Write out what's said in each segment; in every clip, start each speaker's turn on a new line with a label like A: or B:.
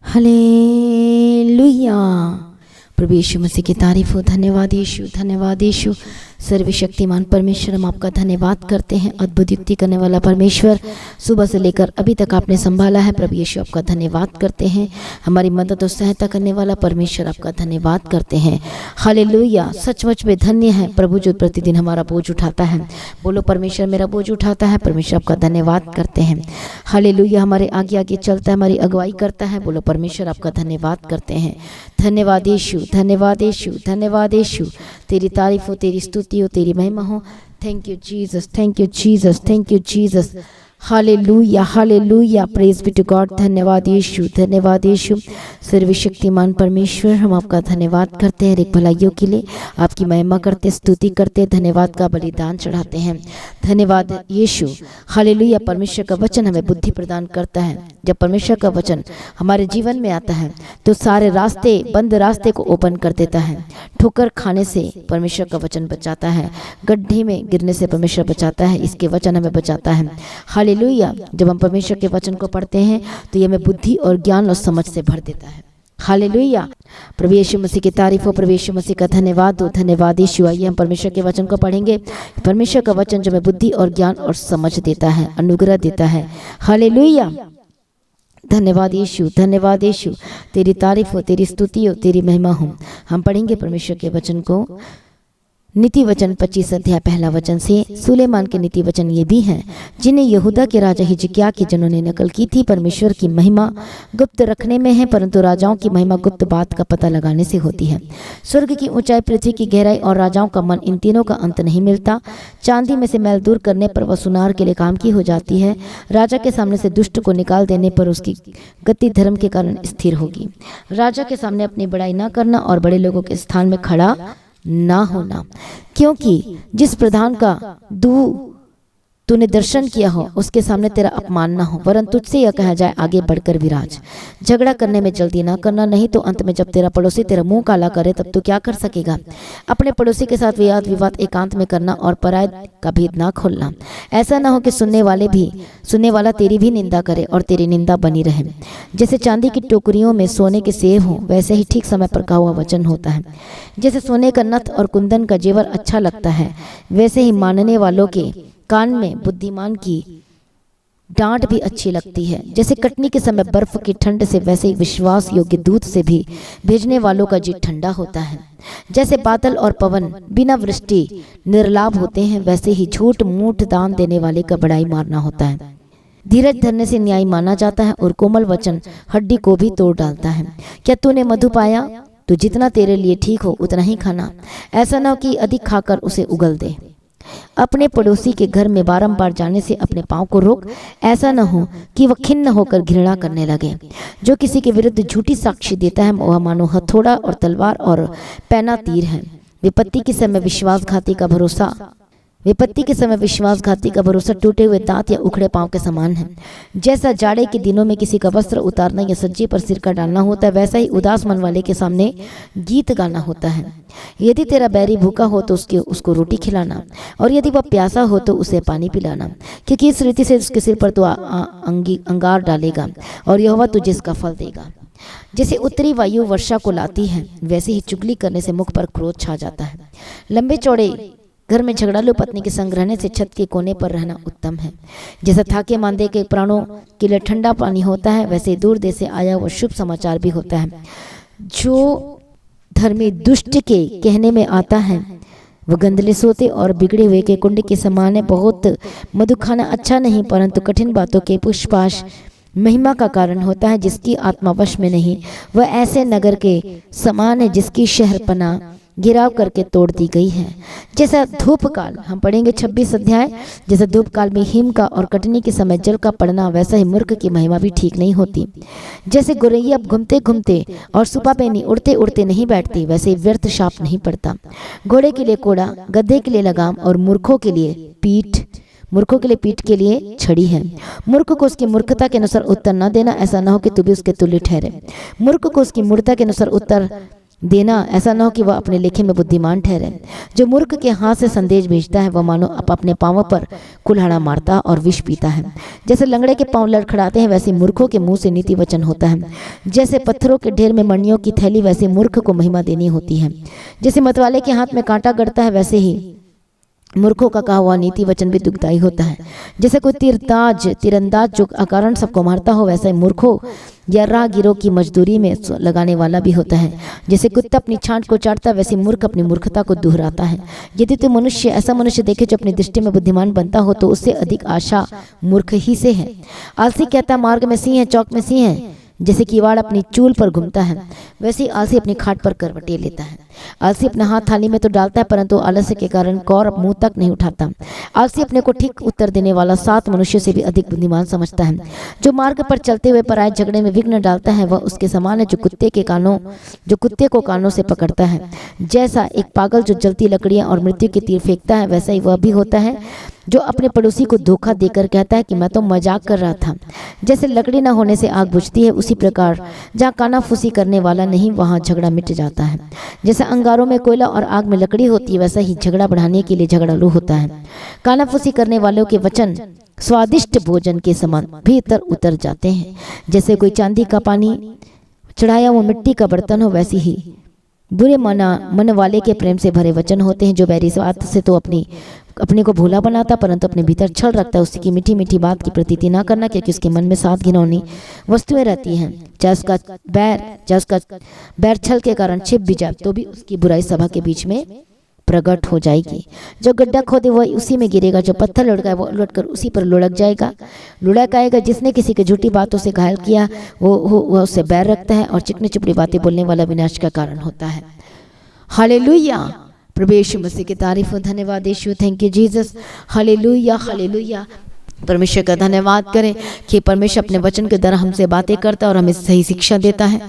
A: Hallelujah. प्रभु यीशु मसीह की तारीफ हो। धन्यवाद यीशु, धन्यवाद यीशु। सर्वशक्तिमान परमेश्वर, हम आपका धन्यवाद करते हैं। अद्भुत युक्ति करने वाला परमेश्वर, सुबह से लेकर अभी तक आपने संभाला है। प्रभु यीशु आपका धन्यवाद करते हैं। हमारी मदद और सहायता करने वाला परमेश्वर, आपका धन्यवाद करते हैं। हालेलुया। सचमुच में धन्य है प्रभु जो प्रतिदिन हमारा बोझ उठाता है। बोलो, परमेश्वर मेरा बोझ उठाता है। परमेश्वर आपका धन्यवाद करते हैं। हालेलुया। हमारे आगे आगे चलता है, हमारी अगुवाई करता है। बोलो, परमेश्वर आपका धन्यवाद करते हैं। धन्यवाद यीशु, धन्यवाद यीशु, धन्यवाद यीशु। तेरी तारीफ हो, तेरी स्तुति हो, तेरी महिमा हो। Thank you Jesus, thank you Jesus, thank you Jesus. Hallelujah, hallelujah. Praise be to God. धन्यवाद यीशु, धन्यवाद यीशु। सर्वशक्तिमान परमेश्वर, हम आपका धन्यवाद करते हैं एक भलाइयों के लिए। आपकी महिमा करते, स्तुति करते, धन्यवाद का बलिदान चढ़ाते हैं। धन्यवाद यीशु। हालेलुया। परमेश्वर का वचन हमें बुद्धि प्रदान करता है। जब परमेश्वर का वचन हमारे जीवन में आता है तो सारे रास्ते, बंद रास्ते को ओपन कर देता है। ठोकर खाने से परमेश्वर का वचन बचाता है। गड्ढे में गिरने से परमेश्वर बचाता है। इसके वचन हमें बचाता है। हालेलुया। जब हम परमेश्वर के वचन को पढ़ते हैं तो ये हमें बुद्धि और ज्ञान और समझ से भर देता है। हालेलुया। प्रभु यीशु मसीह की तारीफ हो। प्रभु यीशु मसीह का धन्यवाद हो। धन्यवाद यीशु। आइए हम परमेश्वर के वचन को पढ़ेंगे। परमेश्वर का वचन जो हमें बुद्धि और ज्ञान और समझ देता है, अनुग्रह देता है। हालेलुया। धन्यवाद यीशु, धन्यवाद यीशु। तेरी तारीफ हो, तेरी स्तुति हो, तेरी महिमा हो। हम पढ़ेंगे परमेश्वर के वचन को। नीति वचन 25 अध्याय पहला वचन से। सुलेमान के नीति वचन ये भी हैं, जिन्हें यहूदा के राजा हिजकिय्याह की जिन्होंने नकल की थी। परमेश्वर की महिमा गुप्त रखने में है, परंतु राजाओं की महिमा गुप्त बात का पता लगाने से होती है। स्वर्ग की ऊंचाई, पृथ्वी की गहराई और राजाओं का मन, इन तीनों का अंत नहीं मिलता। चांदी में से मैल दूर करने पर वह सुनार के लिए काम की हो जाती है। राजा के सामने से दुष्ट को निकाल देने पर उसकी गति धर्म के कारण स्थिर होगी। राजा के सामने अपनी बड़ाई न करना और बड़े लोगों के स्थान में खड़ा ना होना, क्योंकि जिस प्रधान का तूने दर्शन किया हो उसके सामने तेरा अपमान ना हो, वरन तुझसे यह कहा जाए आगे बढ़कर विराज। झगड़ा करने में जल्दी ना करना, नहीं तो अंत में जब तेरा पड़ोसी तेरा मुंह काला करे तब तू क्या कर सकेगा। अपने पड़ोसी के साथ वाद विवाद एकांत में करना और पराये का भेद ना खोलना। ऐसा ना हो कि सुनने वाला तेरी भी निंदा करे और तेरी निंदा बनी रहे। जैसे चांदी की टोकरियों में सोने के सेब हो, वैसे ही ठीक समय पर कहा हुआ वचन होता है। जैसे सोने का नथ और कुंदन का जेवर अच्छा लगता है, वैसे ही मानने वालों के कान में बुद्धिमान की डांट भी अच्छी लगती है। जैसे कटनी के समय बर्फ की ठंड से, वैसे ही विश्वास योग्य दूत से भी भेजने वालों का जी ठंडा होता है। जैसे बादल और पवन बिना वृष्टि निर्लाभ होते हैं, वैसे ही झूठ मूठ दान देने वाले का बड़ाई मारना होता है। धीरज धरने से न्याय माना जाता है और कोमल वचन हड्डी को भी तोड़ डालता है। क्या तूने मधु पाया तो जितना तेरे लिए ठीक हो उतना ही खाना, ऐसा न हो कि अधिक खाकर उसे उगल दे। अपने पड़ोसी के घर में बारंबार जाने से अपने पांव को रोक, ऐसा न हो कि वह खिन्न होकर घृणा करने लगे। जो किसी के विरुद्ध झूठी साक्षी देता है वह मानो हथौड़ा और तलवार और पैना तीर है। विपत्ति के समय विश्वासघाती का भरोसा टूटे हुए दांत या उखड़े पांव के समान है। जैसा जाड़े के दिनों में किसी का वस्त्र उतारना या सज्जे पर सिरका डालना होता है, वैसा ही उदास मन वाले के सामने गीत गाना होता है। यदि तेरा बैरी भूखा हो तो उसको रोटी खिलाना, और यदि वह प्यासा हो तो उसे पानी पिलाना, क्योंकि इस रीति से उसके सिर पर तो अंगार डालेगा और यहोवा तुझे इसका फल देगा। जैसे उत्तरी वायु वर्षा को लाती है, वैसे ही चुगली करने से मुख पर क्रोध छा जाता है। लंबे चौड़े घर में झगड़ालू पत्नी के संग रहने से छत के कोने पर रहना उत्तम है। जैसा थाके मांदे के प्राणों के लिए ठंडा पानी होता है, वैसे दूर देश से आया हुआ शुभ समाचार भी होता है। जो धर्मी दुष्ट के कहने में आता है वह गंदले सोते और बिगड़े हुए के कुंड के समान है। बहुत मधु खाना अच्छा नहीं, परंतु कठिन बातों के पुष्पाश महिमा का कारण होता है। जिसकी आत्मा वश में नहीं, वह ऐसे नगर के समान है जिसकी शहरपना गिराव करके तोड़ दी गई है। जैसा धूप काल, हम पढ़ेंगे 26 अध्याय। जैसा धूप काल में हिम का और कटनी के समय जल का पड़ना, वैसा ही मूर्ख की महिमा भी ठीक नहीं होती। जैसे गोरैया घूमते घूमते और सुपा पेनी उड़ते उड़ते नहीं बैठती, वैसे ही व्यर्थ शाप नहीं पड़ता। घोड़े के लिए कोड़ा, गधे के लिए लगाम और मूर्खों के लिए पीठ के लिए छड़ी है। मूर्ख को उसकी मूर्खता के अनुसार उत्तर न देना, ऐसा न हो कि तू भी उसके तुल्य ठहरे। मूर्ख को उसकी मूर्खता के अनुसार उत्तर देना, ऐसा न हो कि वह अपने लेखे में बुद्धिमान ठहरे। जो मूर्ख के हाथ से संदेश भेजता है वह मानो अपने पांवों पर कुल्हाड़ा मारता और विष पीता है। जैसे लंगड़े के पांव लड़खड़ाते हैं वैसे मूर्खों के मुंह से नीति वचन होता है। जैसे पत्थरों के ढेर में मणियों की थैली वैसे मूर्ख को महिमा देनी होती है। जैसे मतवाले के हाथ में कांटा गड़ता है वैसे ही मूर्खों का कहा हुआ नीति वचन भी दुखदायी होता है। जैसे कोई तीरंदाज जो अकारण सबको मारता हो वैसे मूर्खों या राहगीरों की मजदूरी में लगाने वाला भी होता है। जैसे कुत्ता अपनी छांट को चाटता वैसे मूर्ख अपनी मूर्खता को दोहराता है। यदि तो ऐसा मनुष्य देखे जो अपनी दृष्टि में बुद्धिमान बनता हो तो उससे अधिक आशा मूर्ख ही से है। आलसी कहता मार्ग में सिंह है, चौक में सिंह है। जैसे किवाड़ अपनी चूल पर घूमता है वैसे ही आलसी अपनी खाट पर करवटे लेता है। आलसी अपना हाथ थाली में तो डालता है परंतु आलस्य के कारण कौर मुंह तक नहीं उठाता। आलसी अपने को ठीक उत्तर देने वाला 7 मनुष्य से भी अधिक बुद्धिमान समझता है। जो मार्ग पर चलते हुए पराये झगड़े में विघ्न डालता है वह उसके समान है जो कुत्ते को कानों से पकड़ता है। जैसा एक पागल जो जलती लकड़ियां और मृत्यु के तीर फेंकता है वैसा ही वह भी होता है जो अपने पड़ोसी को धोखा देकर कहता है कि मैं तो मजाक कर रहा था। जैसे लकड़ी न होने से आग बुझती है उसी प्रकार जहाँ कानाफूसी करने वाला नहीं वहाँ झगड़ा मिट जाता है। जैसे अंगारों में कोयला और आग में लकड़ी होती है वैसा ही झगड़ा बढ़ाने के लिए झगड़ालू होता है। कानाफूसी करने वालों के वचन स्वादिष्ट भोजन के समान भीतर उतर जाते हैं। जैसे कोई चांदी का पानी चढ़ाया वो मिट्टी का बर्तन हो वैसी ही बुरे मन वाले के प्रेम से भरे वचन होते हैं। जो बैरी बात से तो अपने को भोला बनाता परंतु अपने भीतर छल रखता है। उसकी मीठी मीठी बात की प्रतीति ना करना क्योंकि उसके मन में 7 घिनौनी वस्तुएं रहती हैं। चाहे उसका बैर छल के कारण छिप भी जाए तो भी उसकी बुराई सभा के बीच में प्रकट हो जाएगी। जो गड्ढा खोदे वह उसी में गिरेगा, जो पत्थर लुढ़काए वो लुढ़कर उसी पर लुढ़क आएगा। जिसने किसी के झूठी बातों से घायल किया वो उससे बैर रखता है और चिकनी चुपड़ी बातें बोलने वाला विनाश का कारण होता है। हालेलुया, प्रभु यीशु मसीह की तारीफ हो। धन्यवाद यीशु, thank you Jesus. Hallelujah hallelujah. परमेश्वर का धन्यवाद करें कि परमेश्वर अपने वचन के द्वारा हमसे बातें करता है और हमें सही शिक्षा देता है,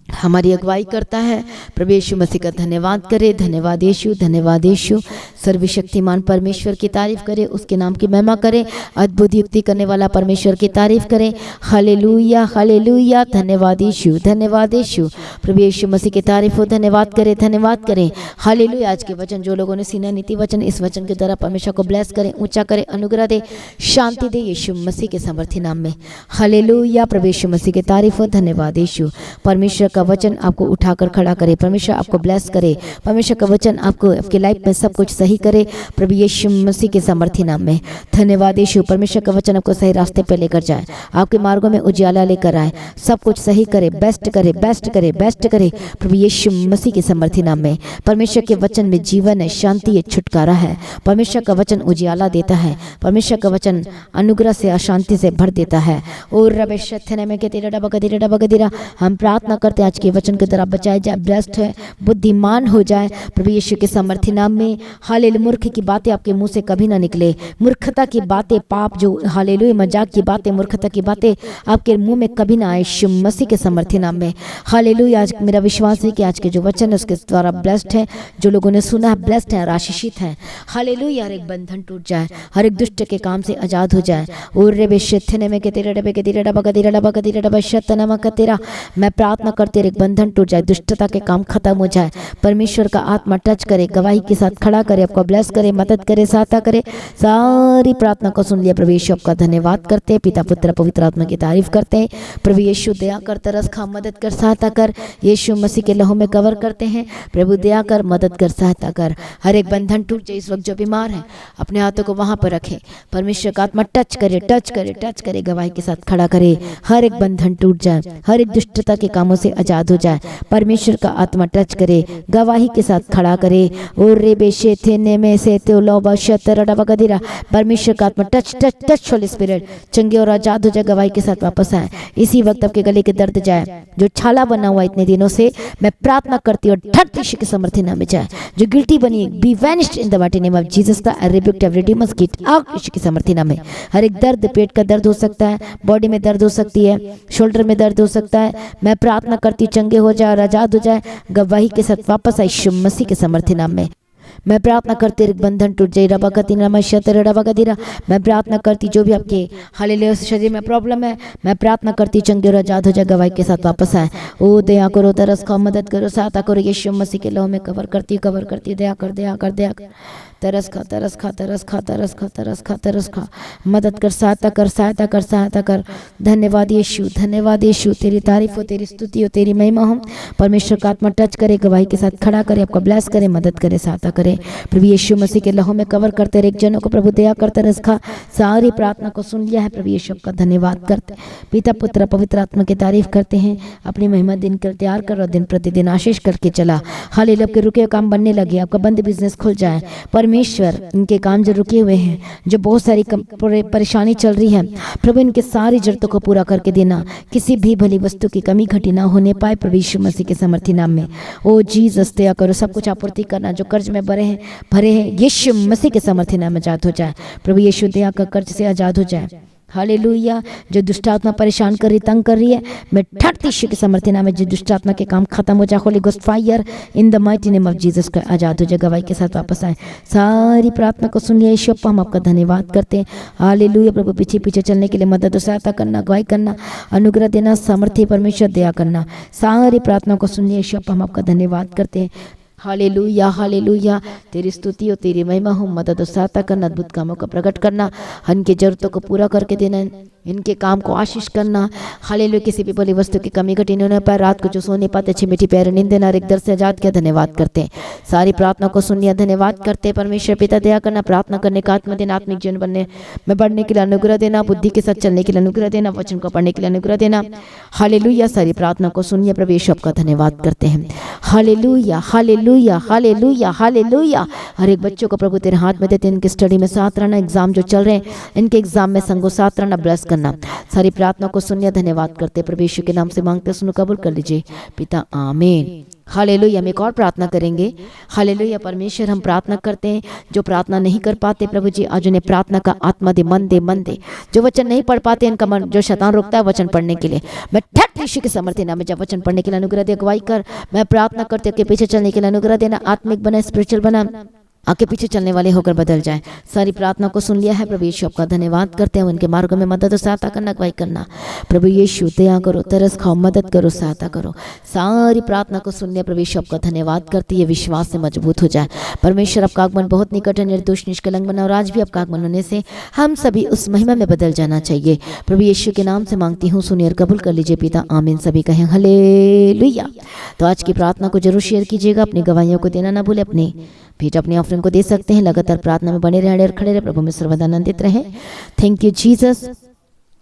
A: हमारी अगुवाई करता है। प्रभु यीशु मसीह का धन्यवाद करे। धन्यवाद यीशु, धन्यवाद यीशु। सर्वशक्तिमान परमेश्वर की तारीफ करे, उसके नाम की महिमा करे। अद्भुत युक्ति करने वाला परमेश्वर की तारीफ करें। Hallelujah hallelujah. धन्यवाद यीशु, धन्यवाद यीशु। प्रभु यीशु मसीह की तारीफ हो। धन्यवाद करें, धन्यवाद करें। हालेलुया। आज के वचन जो लोगों ने सीना नीति वचन इस वचन के द्वारा परमेश्वर को ब्लेस करें, ऊंचा करें, अनुग्रह दे, शांति दे यीशु मसीह के समर्थी नाम में। हालेलुया। प्रभु यीशु मसीह की तारीफ हो। धन्यवाद यीशु। परमेश्वर का वचन आपको उठाकर खड़ा करे, परमेश्वर आपको ब्लेस करे, परमेश्वर का वचन आपको आपके लाइफ में सब कुछ सही करे प्रभु यीशु मसीह के समर्थी नाम में। धन्यवाद यीशु। परमेश्वर का वचन आपको सही रास्ते पे लेकर जाए, आपके मार्गों में उजियाला लेकर आए, सब कुछ सही करे, बेस्ट करे, बेस्ट करे, बेस्ट करे प्रभु यीशु मसीह के समर्थी नाम में। परमेश्वर के वचन में जीवन है, शांति है, छुटकारा है। परमेश्वर का वचन उजियाला देता है, परमेश्वर का वचन अनुग्रह से अशांति से भर देता है। और रबेशथने में के तेरा डबगदिरा हम प्रार्थना करते हैं आज के वचन के द्वारा बचाए जाए, ब्लेस्ड है, बुद्धिमान हो जाए प्रभु यीशु के समर्थी नाम में। हालेलुया। मूर्ख की बातें आपके मुंह से कभी ना निकले, मूर्खता की बातें, पाप जो हालेलुया मजाक की बातें, मूर्खता की बातें आपके मुंह में कभी ना आए यीशु मसीह के समर्थी नाम में। हालेलुया। आज मेरा विश्वास है कि आज के जो वचन है उसके द्वारा ब्लेस्ड है, जो लोगों ने सुना है ब्लेस्ड है, आशीषित है। हालेलुया। हर एक बंधन टूट जाए, हर एक दुष्ट के काम से आजाद हो जाए। और रे बेशथने में के तेरे डबे के तेरे डबा शतनमा का तेरा मैं प्रार्थना करते एक बंधन टूट जाए, दुष्टता के काम खत्म हो जाए। परमेश्वर का आत्मा टच करे, गवाही के साथ खड़ा करे, आपको ब्लेस करे, मदद करे, सहायता करे। सारी प्रार्थना को सुन लिया प्रभु यीशु, आपका धन्यवाद करते हैं। पिता पुत्र पवित्र आत्मा की तारीफ करते हैं। प्रभु यीशु दया कर, तरस खा, मदद कर, सहायता कर। यीशु मसीह के लहू में कवर करते हैं। प्रभु दया कर, मदद कर, सहायता कर। हर एक बंधन टूट जाए। इस वक्त जो बीमार है अपने हाथों को वहां पर रखे, परमेश्वर का आत्मा टच करे, टच करे, टच करे, गवाही के साथ खड़ा करे। हर एक बंधन टूट जाए, हर एक दुष्टता के कामों से आजाद हो जाए। परमेश्वर का आत्मा टच करे, गवाही के साथ खड़ा करे। और रे बेशे थे ने में से तो लोबा शतरडा बगदिरा परमेश्वर का आत्मा touch touch touch holy spirit चंगे और आजाद हो जाए, गवाही के साथ वापस आए। इसी वक्त आपके गले के दर्द जाए, जो छाला बना हुआ इतने दिनों से मैं प्रार्थना करती हूँ ठट यीशु के समर्थी नाम में जाए। जो गिल्टी बनी be vanished in the mighty name of Jesus the I rebuke every demon get out यीशु के समर्थी नाम में। हर एक दर्द, पेट का दर्द हो सकता है, बॉडी में दर्द हो सकती है, शोल्डर में दर्द हो सकता है, मैं प्रार्थना करती चंगे हो जाए और आजाद हो जाए, गवाही के साथ वापस आए यीशु मसीह के समर्थी नाम में। मैं प्रार्थना करती बंधन टूट जाए, रबा गति नमस्या तेरे रबा गदिरा। मैं प्रार्थना करती जो भी आपके हालेलुया शरीर में प्रॉब्लम है, मैं प्रार्थना करती चंगे और आजाद हो जाए, गवाही के साथ वापस आए। ओ दया करो, तरस खाओ, मदद करो, सहायता करो, यीशु मसीह के लहू में कवर करती दया कर, दया कर, दया कर। तरस खा, तरस खा, तरस खा, तरस खा, तरस खा, तरस खा, मदद कर, सहायता कर, सहायता कर, सहायता कर। धन्यवाद यीशु, धन्यवाद यीशु, तेरी तारीफ हो, तेरी स्तुति हो, तेरी महिमा हो। परमेश्वर का आत्मा टच करे, गवाही के साथ खड़ा करे, आपका ब्लेस करे, मदद करे, सहायता करे। प्रभु यीशु मसीह के लहू में कवर करते रहे, एक जनों को प्रभु दया कर, तरस खा। सारी प्रार्थना को सुन लिया है प्रभु यीशु का धन्यवाद करते, पिता पुत्र पवित्र आत्मा की तारीफ करते हैं। अपनी महिमा दिन कर तैयार कर और दिन प्रतिदिन आशीष करके चला। हालेलुया, आपके रुके हुए काम बनने लगे, आपका बंद बिजनेस खुल जाए। परमेश्वर इनके काम जो रुके हुए हैं, जो बहुत सारी परेशानी चल रही है, प्रभु इनके सारी जरूरतों को पूरा करके देना, किसी भी भली वस्तु की कमी घटी ना होने पाए प्रभु यीशु मसीह के समर्थी नाम में। ओ जीसस दया करो, सब कुछ आपूर्ति करना, जो कर्ज में भरे हैं यीशु मसीह के समर्थी नाम में आजाद हो जाए। प्रभु यीशु दया का कर्ज से आजाद हो जाए। हालेलुया, जो दुष्ट आत्मा परेशान कर रही, तंग कर रही है, मैं ठट यीशु के समर्थी नाम में जो दुष्ट आत्मा के काम खत्म हो जाए। Holi ghost fire in the mighty name of Jesus का आजाद हो जाए, गवाही के साथ वापस आए। सारी प्रार्थना को सुन लिया यीशु अप्पा, हम आपका धन्यवाद करते हैं। हालेलुया प्रभु, पीछे पीछे चलने के लिए मदद और सहायता करना, गवाही करना, अनुग्रह देना, सामर्थ्य परमेश्वर दया करना। सारी प्रार्थना को सुन लिया यीशु अप्पा, हम आपका धन्यवाद करते हैं। हालेलुया, हालेलुया, तेरी स्तुति हो, तेरी महिमा हो, मदद और सहायता करना, अद्भुत कामों का प्रकट करना, इनकी जरूरतों को पूरा करके देना, इनके काम को आशीष करना। हालेलुया, किसी भी भली वस्तु की कमी घटी नहीं होने पाए, रात को जो सोने पाते अच्छी मीठी प्यारी नींद देना, एक दर से आजाद किया, धन्यवाद करते हैं। सारी प्रार्थना को सुन लिया, धन्यवाद करते हैं। परमेश्वर पिता दया करना, प्रार्थना करने का आत्मा देना, आत्मिक जीवन बनने में बढ़ने के लिए अनुग्रह देना, बुद्धि के साथ चलने के लिए अनुग्रह देना, वचन को पढ़ने के लिए अनुग्रह देना। हालेलुया, सारी प्रार्थना को सुन लिया, प्रभु यीशु आपका धन्यवाद करते हैं। Hallelujah, hallelujah, hallelujah, hallelujah. हर एक बच्चों को प्रभु तेरे हाथ में देते, इनके स्टडी में साथ रहना, एग्जाम जो चल रहे हैं इनके एग्जाम में संगो साथ रहना, ब्लेस करना। सारी प्रार्थना को सुनिए, धन्यवाद करते प्रभु यीशु के नाम से मांगते, सुनो, कबूल कर लीजिए पिता, आमीन। हालेलुया, हम एक और प्रार्थना करेंगे। हालेलुया, परमेश्वर हम प्रार्थना करते हैं, जो प्रार्थना नहीं कर पाते प्रभु जी आज उन्हें प्रार्थना का आत्मा दे, मन दे, मन दे। जो वचन नहीं पढ़ पाते, इनका मन जो शैतान रोकता है वचन पढ़ने के लिए, मैं ठट यीशु के समर्थी नाम में जब वचन पढ़ने के लिए अनुग्रह दे, गवाही कर। मैं प्रार्थना करते के पीछे चलने के लिए अनुग्रह देना, आत्मिक बना, स्पिरिचुअल बना, आगे पीछे चलने वाले होकर बदल जाए। सारी प्रार्थना को सुन लिया है प्रभु यीशु आपका धन्यवाद करते हैं। उनके मार्गों में मदद और सहायता करना, गवाही करना। प्रभु यीशु दया करो, तरस खाओ, मदद करो, सहायता करो। सारी प्रार्थना को सुन लिया प्रभु यीशु आपका धन्यवाद करते, ये विश्वास से मजबूत हो जाए। परमेश्वर आपका आगमन बहुत निकट है, निर्दोष निष्कलंक बना, और आज भी आपका आगमन होने से हम सभी उस महिमा में बदल जाना चाहिए। प्रभु यीशु के नाम से मांगती हूँ, सुनिए और कबूल कर लीजिए पिता, आमीन। सभी कहें हालेलुया। तो आज की प्रार्थना को जरूर शेयर कीजिएगा, अपनी गवाहियों को देना ना भूले, अपनी भेंट अपनी ऑफरिंग को दे सकते हैं। लगातार प्रार्थना में बने रहे और खड़े रहे, प्रभु में सर्वदा आनंदित रहे। Thank you Jesus.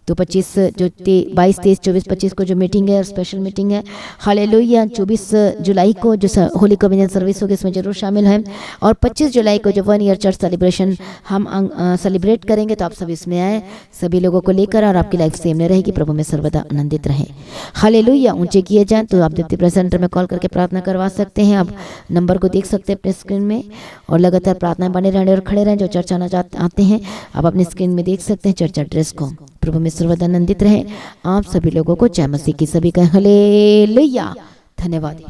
A: तो 22, 23, 24, 25 को जो मीटिंग है, स्पेशल मीटिंग है, हालेलुया। 24 जुलाई को जो होली कम्युनियन सर्विस होगी, इसमें जरूर शामिल हैं। और 25 जुलाई को जो 1 ईयर चर्च सेलिब्रेशन हम सेलिब्रेट करेंगे, तो आप सभी इसमें आए, सभी लोगों को लेकर, और आपकी लाइफ सेम में रहेगी। प्रभु में सर्वदा आनंदित रहे। हालेलुया। ऊंचे किए जाएँ तो आप दीप्ति प्रेस सेंटर में कॉल करके प्रार्थना करवा सकते हैं। आप नंबर को देख सकते हैं अपने स्क्रीन में, और लगातार प्रार्थना बने रहने और खड़े रहें। जो चर्च आना आते हैं, आप अपनी स्क्रीन में देख सकते हैं चर्च एड्रेस को। प्रभु में सर्वदा आनंदित रहे। आप सभी लोगों को जय मसीह की। सभी का हालेलुया। धन्यवाद।